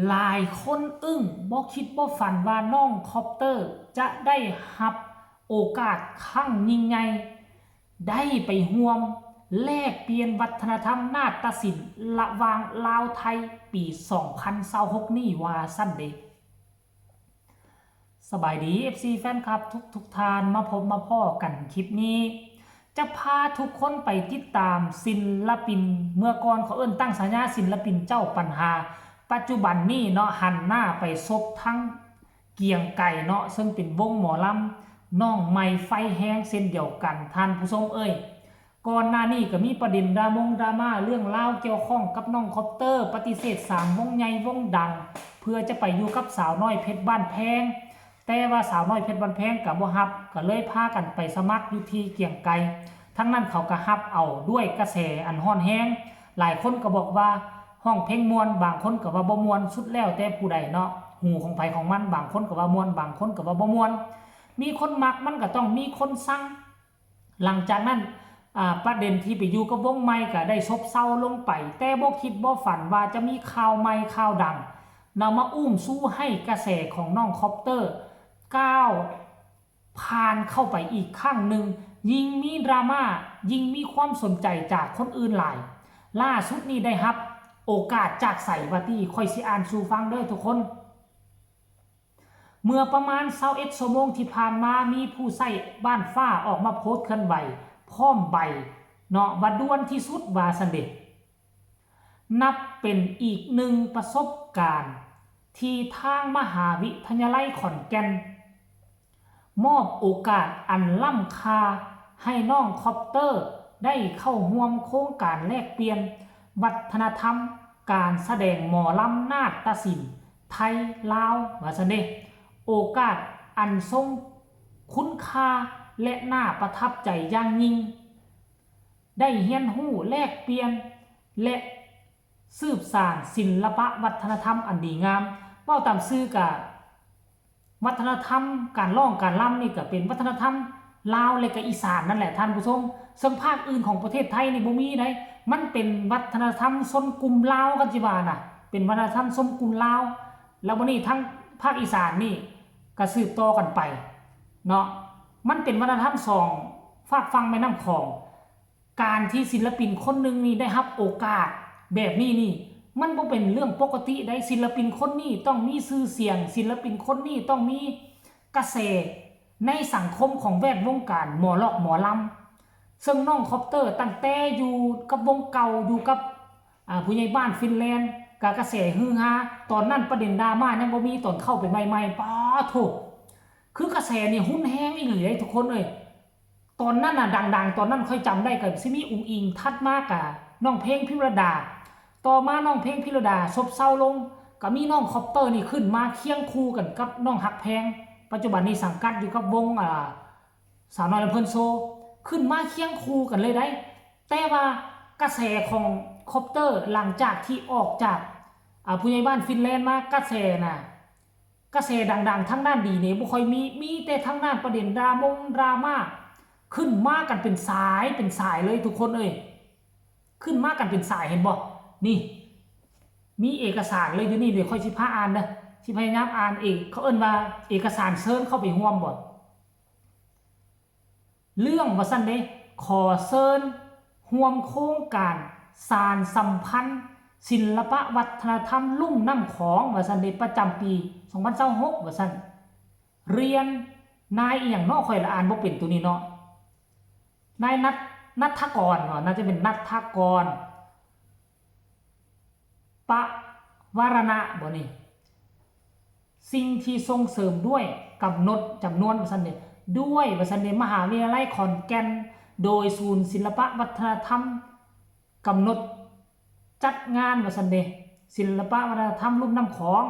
หลายคนอึ้งบ่คิดบ่ฝันว่าน้องคอปเตอร์จะได้รับโอกาสครั้งยิ่งใหญ่ได้ไปร่วมแลกเปลี่ยนวัฒนธรรมนาฏศิลป์ระหว่างลาวไทยปี2026นี่ว่าซั่นเด้สบายดี FC แฟนคลับทุกท่านมาพบมาพ้อกันคลิปนี้จะพาทุกคนไปติดตามศิลปินเมื่อก่อนเขาตั้งฉายาศิลปินเจ้าปัญหาปัจจุบันนี้เนาะหันหน้าไปซบทั้งเกียงไก่เนาะซึ่งเป็นวงหมอลำน้องใหม่ไฟแห้งเส้นเดียวกันท่านผู้ชมก่อนหน้านี้ก็มีประเด็นดราม่าเรื่องเล่าเกี่ยวข้องกับน้องคอปเตอร์ปฏิเสธ3วงใหญ่วงดังเพื่อจะไปอยู่กับสาวน้อยเพชรบ้านแพงแต่ว่าสาวน้อยเพชรบ้านแพงกับบ่ฮับก็เลยพากันไปสมัครอยู่ที่เกียงไก่ทั้งนั้นเขาก็ฮับเอาด้วยกระแสอันฮ้อนแห้งหลายคนก็บอกว่าห้องเพลงมวนบางคนก็ว่าบ่มวนสุดแล้วแต่ผู้ใดเนาะหูของไผของมันบางคนก็ว่ามวนบางคนก็ว่าบ่มวนมีคนมักมันก็ต้องมีคนสั่งหลังจากนั้นประเด็นที่ไปอยู่กับวงใหม่ก็ได้ซบเซาลงไปแต่บ่คิดบ่ฝันว่าจะมีข่าวใหม่ข่าวดังนำมาอุ้มสู้ให้กระแสของน้องคอปเตอร์ก้าวผ่านเข้าไปอีกข้างหนึ่งยิ่งมีดราม่ายิ่งมีความสนใจจากคนอื่นหลายล่าสุดนี้ได้รับโอกาสจากใส่วาตี้ค่อยสิอ่านสู่ฟังเด้อทุกคนเมื่อประมาณ21ชั่วโมงที่ผ่านมามีผู้ใส่บ้านฟ้าออกมาโพสต์เคลื่อนไหวพร้อมใบเนาะว่าด่วนที่สุดว่าซั่นเด้นับเป็นอีกหนึ่งประสบการณ์ที่ทางมหาวิทยาลัยขอนแก่นมอบโอกาสอันล้ำค่าให้น้องคอปเตอร์ได้เข้าร่วมโครงการแลกเปลี่ยนวัฒนธรรมการแสดงหมอลำนาฏศิลป์ไทยลาวว่าซั่นเด้โอกาสอันทรงคุณค่าและน่าประทับใจอย่างยิ่งได้เรียนรู้แลกเปลี่ยนและสืบสานศิลปะวัฒนธรรมอันดีงามเว้าตามชื่อก็วัฒนธรรมการร้องการรำนี่ก็เป็นวัฒนธรรมลาวและก็อีสานนั่นแหละท่านผู้ชมซึ่งภาคอื่นของประเทศไทยนี่บ่มีได้มันเป็นวัฒนธรรมชนกลุ่มลาวกันจิว่าน่ะเป็นวัฒนธรรมชนกลุ่มลาวแล้ววันนี้ทั้งภาคอีสานนี่ก็สืบต่อกันไปเนาะมันเป็นวัฒนธรรมสองฝากฟังแม่น้ำของการที่ศิลปินคนหนึ่งนี่ได้รับโอกาสแบบนี้นี่มันบ่เป็นเรื่องปกติได้ศิลปินคนนี้ต้องมีชื่อเสียงศิลปินคนนี้ต้องมีกระแสในสังคมของแวดวงการหมอลอกหมอลำซึ่งน้องคอปเตอร์ตั้งแต่อยู่กับวงเก่าอยู่กับผู้ใหญ่บ้านฟินแลนด์กระแสฮือฮาตอนนั้นประเด็นดราม่ายังบ่มีตอนเข้าไปใหม่ๆป้าโถคือกระแสนี่หุ้นแห้งอีหลีเลยทุกคนตอนนั้นน่ะดังๆตอนนั้นค่อยจำได้ก็สิมีอุ๋งอิงทัดมากะน้องเพลงพิรดาต่อมาน้องเพลงพิรดาซบเซาลงก็มีน้องคอปเตอร์นี่ขึ้นมาเคียงคู่กันกับน้องหักแพงปัจจุบันนี้สังกัดอยู่กับวงสาวน้อยลำเพิ่นโซขึ้นมาเคียงคู่กันเลยได้แต่ว่ากระแสของคอปเตอร์หลังจากที่ออกจากผู้ใหญ่บ้านฟินแลนด์มากระแสดังๆทั้งด้านดีเนี่ยบ่ค่อยมีแต่ทั้งด้านประเด็นดราม่าขึ้นมากันเป็นสายเลยทุกคนขึ้นมากันเป็นสายเห็นบ่นี่มีเอกสารเลยอยู่นี่เดี๋ยวค่อยสิพาอ่านนะสิพยายามอ่านเองเขาว่าเอกสารเชิญเข้าไปร่วมบ่เรื่องว่าซั่นเด้ขอเชิญร่วมโครงการสานสัมพันธ์ศิลปะวัฒนธรรมลุ่มน้ำของว่าซั่นเด้ประจำปี2026ว่าซั่นเรียนนายอีหยังเนาะค่อยละอ่านบ่เป็นตัวนี้เนาะนายนัทกรน่าจะเป็นนัทกรปะวารณะบ่นี่สิ่งที่ส่งเสริมด้วยกำหนดจำนวนว่าซั่นเด้ด้วยว่าซั่นเด้มหาวิทยาลัยขอนแก่นโดยศูนย์ศิลปะวัฒนธรรมกำหนดจัดงานว่าซั่นเด้ศิลปะวัฒนธรรมลุ่มน้ำของ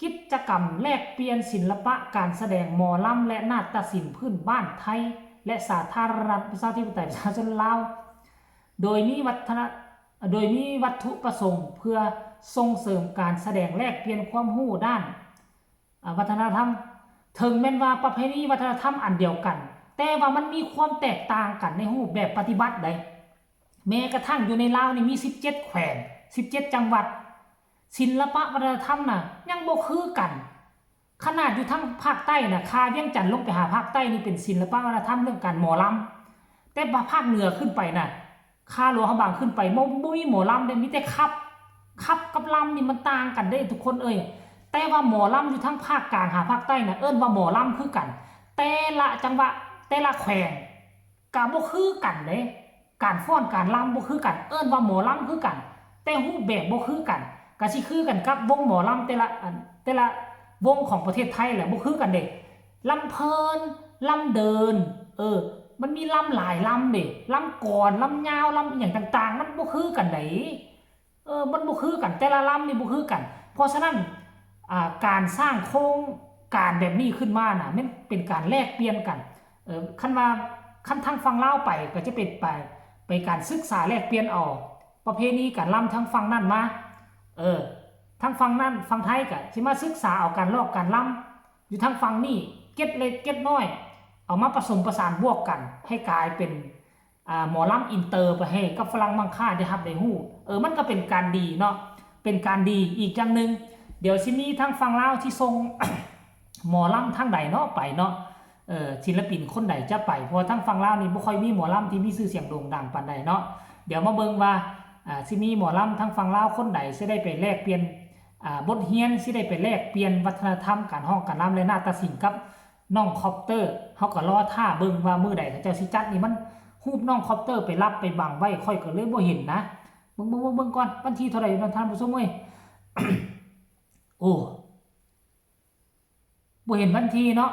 กิจกรรมแลกเปลี่ยนศิลปะการแสดงหมอลำและนาฏศิลป์พื้นบ้านไทยและสาธารณรัฐประชาธิปไตยประชาชนลาวโดยมีวัตถุประสงค์เพื่อส่งเสริมการแสดงแลกเปลี่ยนความรู้ด้านวัฒนธรรมถึงแม้ว่าประเพณีวัฒนธรรมอันเดียวกันแต่ว่ามันมีความแตกต่างกันในรูปแบบปฏิบัติใดแม้กระทั่งอยู่ในลาวนี่มี17แขวง17จังหวัด ศิลปะวัฒนธรรมน่ะยังบ่คือกันขนาดอยู่ทั้งภาคใต้น่ะคาเวียงจันทน์ลงไปหาภาคใต้นี่เป็นศิลปะวัฒนธรรมเรื่องการหมอลำแต่ภาคเหนือขึ้นไปน่ะคาหลวงพระบางขึ้นไปบ่มีหมอลำได้มีแต่คับกับลำนี่มันต่างกันได้ทุกคนแต่ว่าหมอลำอยู่ทั้งภาคกลางหาภาคใต้น่ะเอิ้นว่าหมอลำคือกันแต่ละจังหวะแต่ละแขวงก็บ่คือกันเด้การฟ้อนการลำบ่คือกันเอิ้นว่าหมอลำคือกันแต่รูปแบบบ่คือกันก็สิคือกันกับวงหมอลำแต่ละวงของประเทศไทยแหละบ่คือกันเด้ลำเพลินลำเดินมันมีลำหลายลำเด้ลำก่อนลำยาวลำอีหยังต่างๆมันบ่คือกันเด้มันบ่คือกันแต่ละลำนี่บ่คือกันเพราะฉะนั้นการสร้างโครงการแบบนี้ขึ้นมาน่ะมันเป็นการแลกเปลี่ยนกันคันว่าคันทางฝั่งลาวไปก็จะเป็นไปการศึกษาแลกเปลี่ยนเอาประเพณีการลำทางฝั่งนั้นมาทางฝั่งนั้นฝั่งไทยก็สิมาศึกษาเอาการลอกการลำอยู่ทางฝั่งนี้เก็ดเล็กเก็ดน้อยเอามาผสมประสานบวกกันให้กลายเป็นหมอลำอินเตอร์ไปให้กับฝรั่งมังค่าได้รับได้ฮู้มันก็เป็นการดีเนาะเป็นการดีอีกอย่างนึงเดี๋ยวสิมีทางฝั่งลาวที่ส่ง หมอลำทางใดเนาะไปเนาะศิลปินคนใดจะไปเพราะทางฝั่งลาวนี่บ่ค่อยมีหมอลำที่มีชื่อเสียงโด่งดังปานใดเนาะเดี๋ยวมาเบิ่งว่าสิมีหมอลำทางฝั่งลาวคนใดสิได้ไปแลกเปลี่ยนบทเรียนสิได้ไปแลกเปลี่ยนวัฒนธรรมการฮ้องการรำและนาฏศิลป์กับน้องคอปเตอร์เฮาก็รอท่าเบิ่งว่ามื้อใดเขาเจ้าสิจัดนี่มันรูปน้องคอปเตอร์ไปรับไปบังไว้ค่อยก็เลยบ่เห็นนะเบิ่งก่อนวันที่เท่าไหร่ท่านผู้ชมเอ้ย โอ้บ่เห็นวันที่เนาะ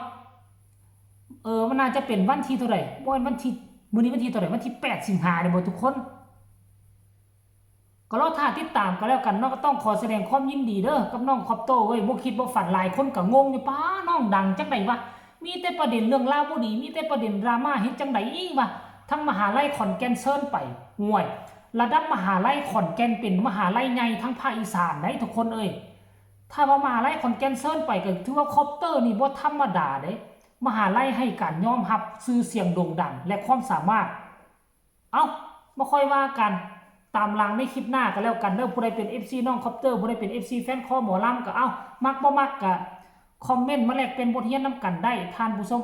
มันน่าจะเป็นวันที่เท่าไหร่บ่เป็นวันที่มื้อนี้วันที่เท่าไหร่วันที่8สิงหาคมบ่ทุกคนก็รอท่าติดตามก็แล้วกันเนาะก็ต้องขอแสดงความยินดีเด้อกับน้องคอปโตเว้ยบ่คิดบ่ฝันหลายคนก็งงอยู่ป้าน้องดังจังได๋วะมีแต่ประเด็นเรื่องราวบ่ดีมีแต่ประเด็นดราม่าเฮ็ดจังได๋อีกวะทั้งมหาลัยขอนแก่นเชิญไปห่วยระดับมหาลัยขอนแก่นเป็นมหาลัยใหญ่ทั้งภาคอีสานได้ทุกคนถ้าว่ามหาลัยขอนแก่นเชิญไปก็ถือว่าคอปเตอร์นี่บ่ธรรมดาเด้มหาลัยให้การยอมรับชื่อเสียงโด่งดังและความสามารถบ่ค่อยว่ากันตามหลังในคลิปหน้าก็แล้วกันเด้อผู้ใดเป็น FC น้องคอปเตอร์ผู้ใดเป็น FC แฟนคอหมอลำก็มักบ่มักก็คอมเมนต์มาแลกเป็นบทเรียนนํกันได้ท่านผู้ชม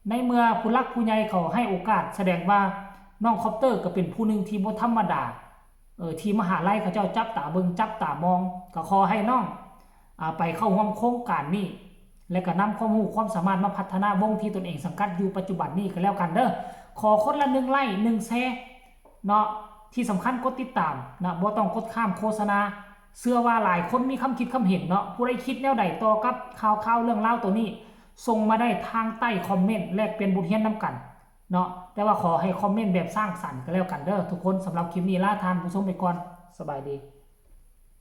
ในเมื่อผู้หลักผู้ใหญ่เขาให้โอกาสแสดงว่าน้องคอปเตอร์ก็เป็นผู้หนึ่งที่บ่ธรรมดาที่มหาลัยเขาเจ้าจับตาเบิ่งจับตามองก็ขอให้น้องไปเข้าร่วมโครงการนี้และก็นำความรู้ความสามารถมาพัฒนาวงที่ตนเองสังกัดอยู่ปัจจุบันนี้ก็แล้วกันเด้อขอคนละ1ไลค์1แชร์เนาะที่สำคัญกดติดตามนะบ่ต้องกดข้ามโฆษณาเชื่อว่าหลายคนมีคำคิดคำเห็นเนาะผู้ใดคิดแนวใดต่อกับข่าวเรื่องราวตัวนี้ส่งมาได้ทางใต้คอมเมนต์แลกเป็นบทเรียนนํกันเนาะแต่ว่าขอให้คอมเมนต์แบบสร้างสรรค์ก็แล้วกันเด้อทุกคนสำหรับคลิปนี้ลาท่านผู้ชมไปก่อนสบายดี